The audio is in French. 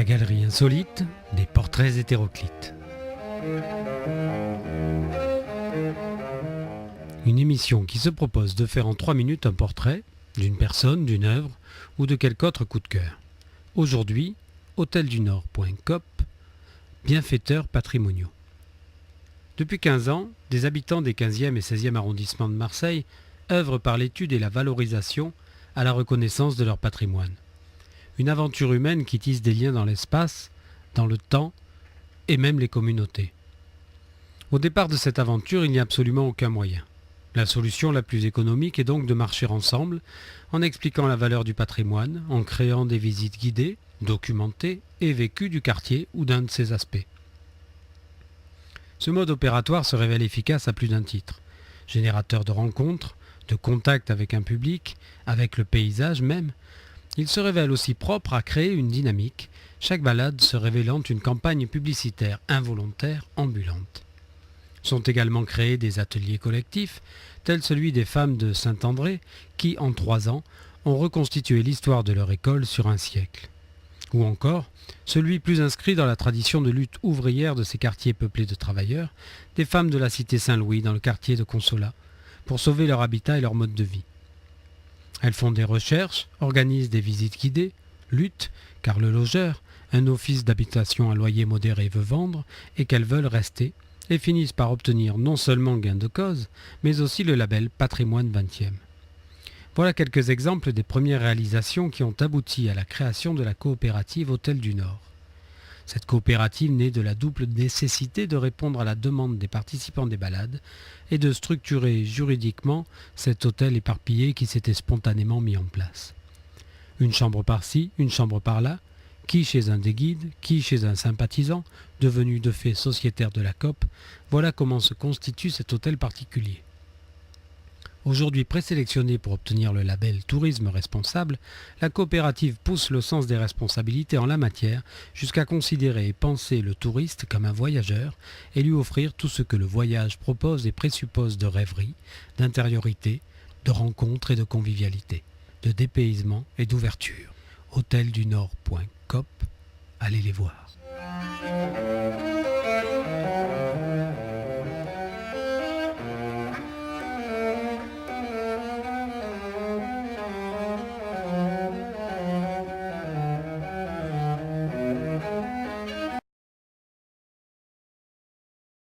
galerie insolite, des portraits hétéroclites. Une émission qui se propose de faire en 3 minutes un portrait d'une personne, d'une œuvre ou de quelque autre coup de cœur. Aujourd'hui, hôteldunord.coop, bienfaiteurs patrimoniaux. Depuis 15 ans, des habitants des 15e et 16e arrondissements de Marseille œuvrent par l'étude et la valorisation à la reconnaissance de leur patrimoine. Une aventure humaine qui tisse des liens dans l'espace, dans le temps et même les communautés. Au départ de cette aventure, il n'y a absolument aucun moyen. La solution la plus économique est donc de marcher ensemble, en expliquant la valeur du patrimoine, en créant des visites guidées, documentées et vécues du quartier ou d'un de ses aspects. Ce mode opératoire se révèle efficace à plus d'un titre. Générateur de rencontres, de contacts avec un public, avec le paysage même, il se révèle aussi propre à créer une dynamique, chaque balade se révélant une campagne publicitaire involontaire ambulante. Sont également créés des ateliers collectifs, tels celui des femmes de Saint-André, qui, en 3 ans, ont reconstitué l'histoire de leur école sur un siècle. Ou encore, celui plus inscrit dans la tradition de lutte ouvrière de ces quartiers peuplés de travailleurs, des femmes de la cité Saint-Louis dans le quartier de Consolat, pour sauver leur habitat et leur mode de vie. Elles font des recherches, organisent des visites guidées, luttent, car le logeur, un office d'habitation à loyer modéré veut vendre, et qu'elles veulent rester, et finissent par obtenir non seulement gain de cause, mais aussi le label Patrimoine 20e. Voilà quelques exemples des premières réalisations qui ont abouti à la création de la coopérative Hôtel du Nord. Cette coopérative naît de la double nécessité de répondre à la demande des participants des balades et de structurer juridiquement cet hôtel éparpillé qui s'était spontanément mis en place. Une chambre par-ci, une chambre par-là, qui chez un des guides, qui chez un sympathisant, devenu de fait sociétaire de la COP, voilà comment se constitue cet hôtel particulier. Aujourd'hui présélectionnée pour obtenir le label Tourisme responsable, la coopérative pousse le sens des responsabilités en la matière jusqu'à considérer et penser le touriste comme un voyageur et lui offrir tout ce que le voyage propose et présuppose de rêverie, d'intériorité, de rencontre et de convivialité, de dépaysement et d'ouverture. hôteldunord.coop, allez les voir.